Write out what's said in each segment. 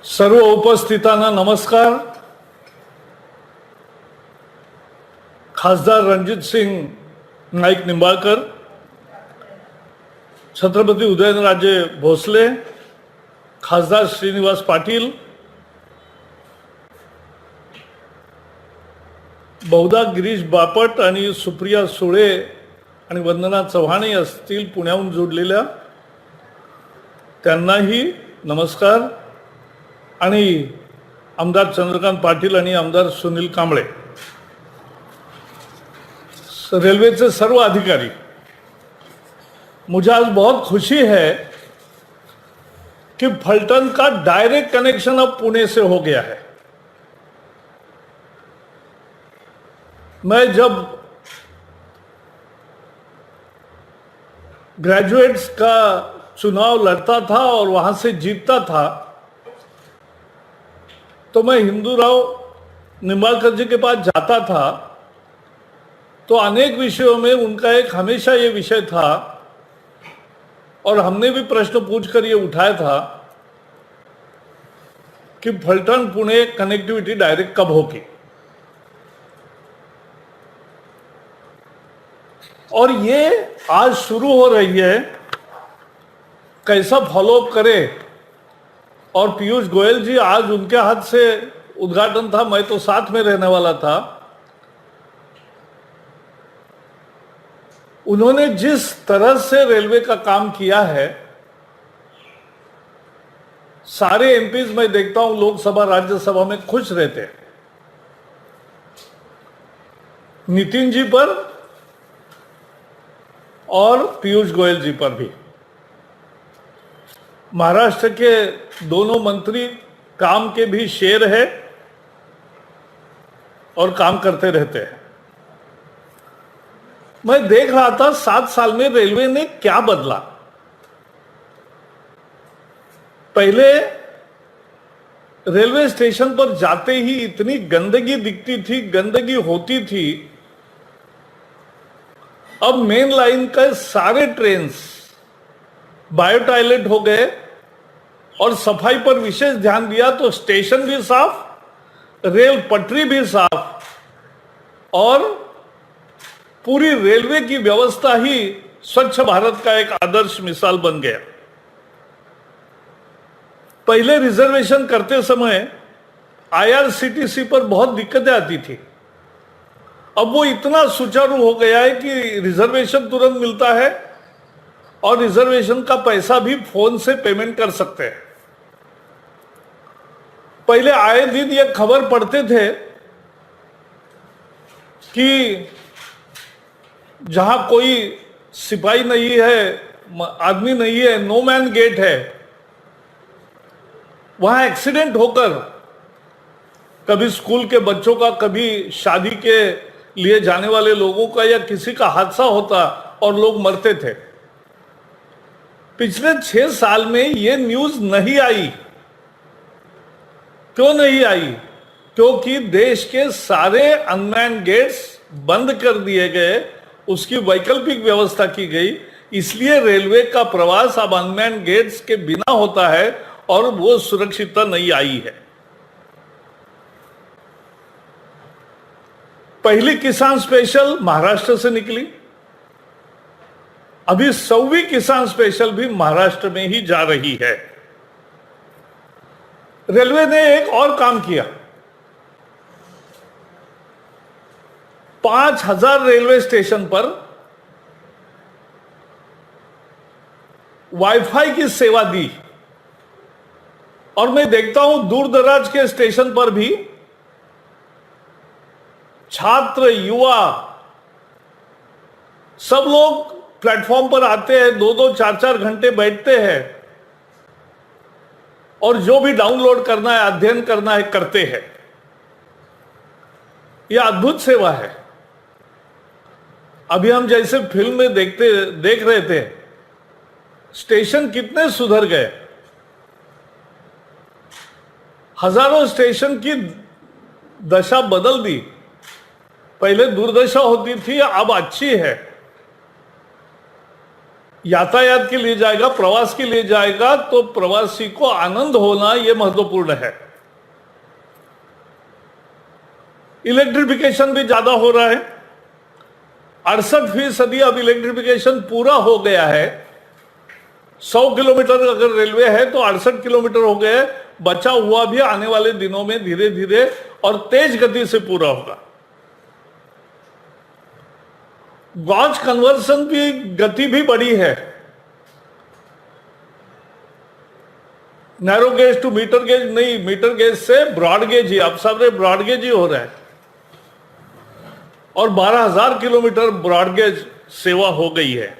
सर्व उपस्थितांना नमस्कार. खासदार रणजित सिंग नाईक निंबाळकर, छत्रपती उदयनराजे भोसले, खासदार श्रीनिवास पाटील, बहुधा गिरीश बापट आणि सुप्रिया सुळे आणि वंदना चव्हाणे असतील पुण्याहून जोडलेल्या, त्यांनाही नमस्कार. आणि आमदार चंद्रकांत पाटील आणि आमदार सुनील कांबळे, रेलवे सर्व अधिकारी, मुझे आज बहुत खुशी है कि फलटन का डायरेक्ट कनेक्शन अब पुणे से हो गया है. मैं जब ग्रेजुएट्स का चुनाव लड़ता था और वहां से जीतता था, तो मैं हिंदूराव निंबाळकर जी के पास जाता था, तो अनेक विषयों में उनका एक हमेशा ये विषय था और हमने भी प्रश्न पूछकर ये उठाया था कि फलटन पुणे कनेक्टिविटी डायरेक्ट कब होगी. और ये आज शुरू हो रही है. कैसा फॉलोअप करे. और पीयूष गोयल जी, आज उनके हाथ से उद्घाटन था, मैं तो साथ में रहने वाला था. उन्होंने जिस तरह से रेलवे का काम किया है, सारे एमपीज मैं देखता हूं लोकसभा राज्यसभा में खुश रहते हैं. नितिन जी पर और पीयूष गोयल जी पर भी. महाराष्ट्र के दोनों मंत्री काम के भी शेर है और काम करते रहते हैं. मैं देख रहा था 7 साल में रेलवे ने क्या बदला. पहले रेलवे स्टेशन पर जाते ही इतनी गंदगी दिखती थी, गंदगी होती थी. अब मेन लाइन के सारे ट्रेन्स बायो टॉयलेट हो गए और सफाई पर विशेष ध्यान दिया, तो स्टेशन भी साफ, रेल पटरी भी साफ और पूरी रेलवे की व्यवस्था ही स्वच्छ भारत का एक आदर्श मिसाल बन गया. पहले रिजर्वेशन करते समय आईआरसीटीसी पर बहुत दिक्कतें आती थी. अब वो इतना सुचारू हो गया है कि रिजर्वेशन तुरंत मिलता है और रिजर्वेशन का पैसा भी फोन से पेमेंट कर सकते हैं. पहले आए दिन ये खबर पढ़ते थे कि जहां कोई सिपाही नहीं है, आदमी नहीं है, नो मैन गेट है, वहां एक्सीडेंट होकर कभी स्कूल के बच्चों का, कभी शादी के लिए जाने वाले लोगों का या किसी का हादसा होता और लोग मरते थे. पिछले 6 साल में ये न्यूज नहीं आई. क्यों नहीं आई? क्योंकि देश के सारे अनमैन गेट्स बंद कर दिए गए, उसकी वैकल्पिक व्यवस्था की गई. इसलिए रेलवे का प्रवास अब अनमैन गेट्स के बिना होता है और वो सुरक्षितता नहीं आई है. पहली किसान स्पेशल महाराष्ट्र से निकली, अभी 100वीं किसान स्पेशल भी महाराष्ट्र में ही जा रही है. रेलवे ने एक और काम किया. 5000 रेलवे स्टेशन पर वाईफाई की सेवा दी. और मैं देखता हूं दूर दराज के स्टेशन पर भी छात्र, युवा, सब लोग प्लेटफॉर्म पर आते हैं, 2-2, 4-4 घंटे बैठते हैं और जो भी डाउनलोड करना है, अध्ययन करना है, करते हैं. यह अद्भुत सेवा है. अभी हम जैसे फिल्म में देख रहे थे, स्टेशन कितने सुधर गए. हजारों स्टेशन की दशा बदल दी. पहले दुर्दशा होती थी, अब अच्छी है. यातायात के लिए जाएगा, प्रवास के लिए जाएगा, तो प्रवासी को आनंद होना यह महत्वपूर्ण है। इलेक्ट्रिफिकेशन भी ज्यादा हो रहा है। 68% अब इलेक्ट्रिफिकेशन पूरा हो गया है। 100 किलोमीटर अगर रेलवे है तो 68 किलोमीटर हो गए। बचा हुआ भी आने वाले दिनों में धीरे धीरे और तेज गति से पूरा होगा। गॉज कन्वर्सन की गति भी बढ़ी है। Narrow gauge to metre gauge नहीं, मीटर गेज से ब्रॉड गेज ही, अब सब ब्रॉड गेज ही हो रहा है और 12,000 किलोमीटर ब्रॉड गेज सेवा हो गई है।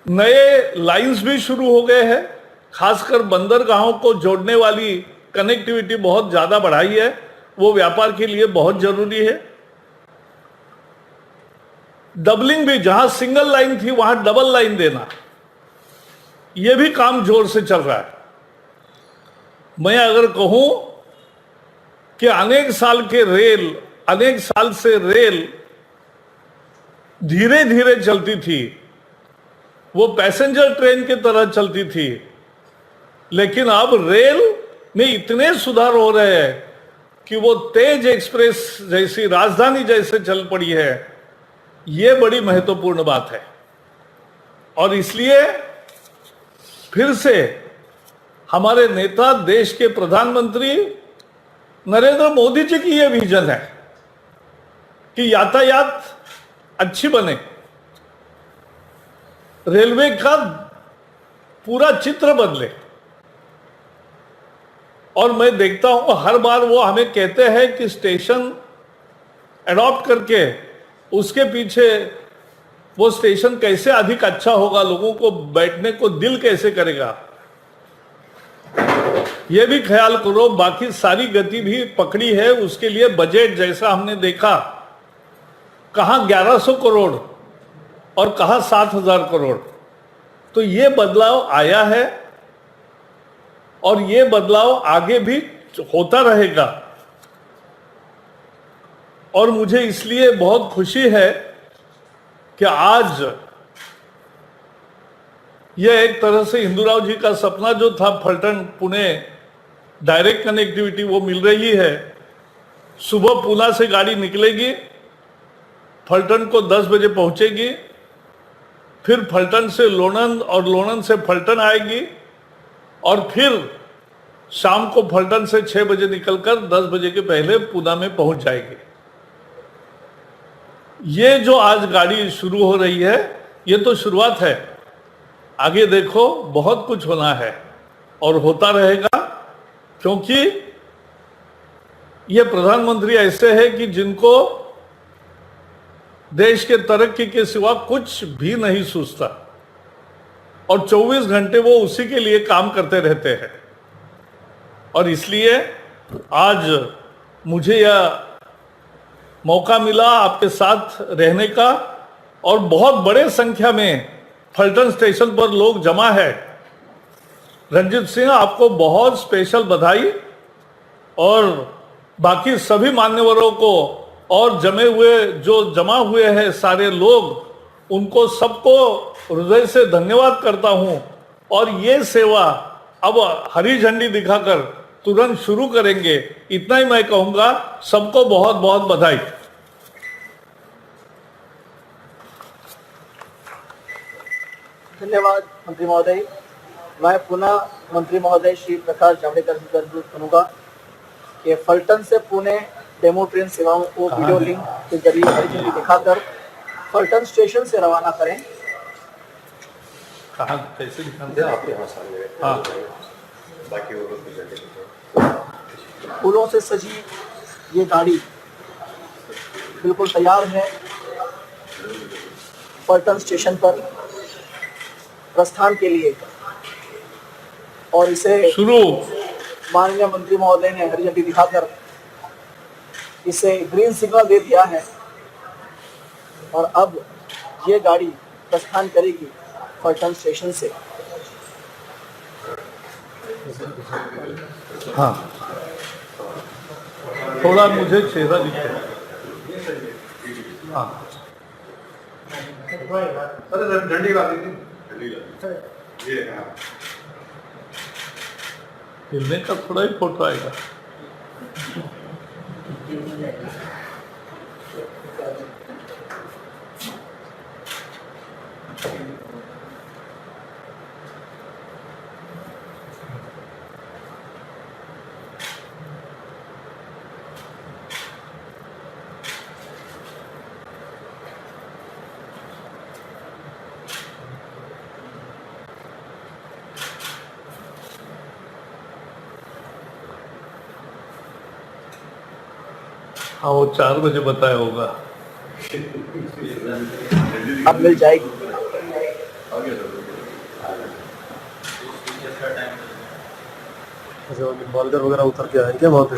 नए लाइंस भी शुरू हो गए हैं। खासकर बंदरगाहों को जोड़ने वाली कनेक्टिविटी बहुत ज्यादा बढ़ाई है। वो व्यापार के लिए बहुत जरूरी है। डबलिंग भी, जहां सिंगल लाइन थी वहां डबल लाइन देना, यह भी काम जोर से चल रहा है। मैं अगर कहूं कि अनेक साल से रेल धीरे धीरे चलती थी, वो पैसेंजर ट्रेन की तरह चलती थी, लेकिन अब रेल में इतने सुधार हो रहे हैं कि वो तेज एक्सप्रेस जैसी, राजधानी जैसे चल पड़ी है। ये बड़ी महत्वपूर्ण बात है और इसलिए फिर से हमारे नेता, देश के प्रधानमंत्री नरेंद्र मोदी जी की यह विजन है कि यातायात अच्छी बने, रेलवे का पूरा चित्र बदले। और मैं देखता हूं हर बार वो हमें कहते हैं कि स्टेशन एडॉप्ट करके उसके पीछे वो स्टेशन कैसे अधिक अच्छा होगा, लोगों को बैठने को दिल कैसे करेगा, ये भी ख्याल करो। बाकी सारी गति भी पकड़ी है। उसके लिए बजट जैसा हमने देखा, कहां 1100 करोड़ और कहां 7,000 करोड़, तो ये बदलाव आया है और ये बदलाव आगे भी होता रहेगा। और मुझे इसलिए बहुत खुशी है कि आज यह एक तरह से हिंदूराव जी का सपना जो था, फलटन पुणे डायरेक्ट कनेक्टिविटी, वो मिल रही है। सुबह पूना से गाड़ी निकलेगी, फलटन को 10 बजे पहुंचेगी, फिर फलटन से लोणंद और लोणंद से फलटन आएगी और फिर शाम को फलटन से 6 बजे निकलकर 10 बजे के पहले पूना में पहुंच जाएगी। ये जो आज गाड़ी शुरू हो रही है, ये तो शुरुआत है। आगे देखो बहुत कुछ होना है और होता रहेगा, क्योंकि ये प्रधानमंत्री ऐसे हैं कि जिनको देश के तरक्की के सिवा कुछ भी नहीं सूझता और 24 घंटे वो उसी के लिए काम करते रहते हैं। और इसलिए आज मुझे यह मौका मिला आपके साथ रहने का और बहुत बड़े संख्या में फलटन स्टेशन पर लोग जमा है। रंजीत सिंह, आपको बहुत स्पेशल बधाई और बाकी सभी मान्यवरों को और जमा हुए हैं सारे लोग, उनको सबको हृदय से धन्यवाद करता हूं। और ये सेवा अब हरी झंडी दिखाकर तुरंत शुरू करेंगे, इतना ही मैं कहूंगा। सबको बहुत बहुत बधाई। धन्यवाद मंत्री महोदय। मैं पुनः मंत्री महोदय श्री प्रकाश जावड़ेकर जी का अनुरोध करूंगा कि फलटन से पुणे डेमो ट्रेन सेवाओं को वीडियो लिंक के जरिए हरी झंडी दिखाकर फलटन स्टेशन से रवाना करें। कहाँ कैसे दिखाते हैं आपके? हाँ, बाकी वो लोग फूलों से सजी ये गाड़ी बिल्कुल तैयार है फलटन स्टेशन पर प्रस्थान के लिए और इसे शुरू माननीय मंत्री महोदय ने हरी झंडी दिखाकर इसे ग्रीन सिग्नल दे दिया है और अब ये गाड़ी प्रस्थान करेगी फलटन स्टेशन से। हाँ, थोड़ा मुझे चेहरा दिखे। हाँ, सर डंडी ला दी डंडी ला दी ये हाँ हिलने का थोड़ा ही फोटो आएगा। हाँ, वो 4 बजे बताया होगा। अब मिल जाएगी। आ गया सर अच्छा निम्बालकर वगैरह उतर के आए क्या वहाँ पे?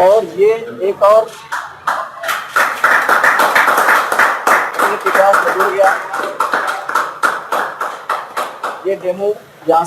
और ये एक और विकास हो गया। ये डेमो यहाँ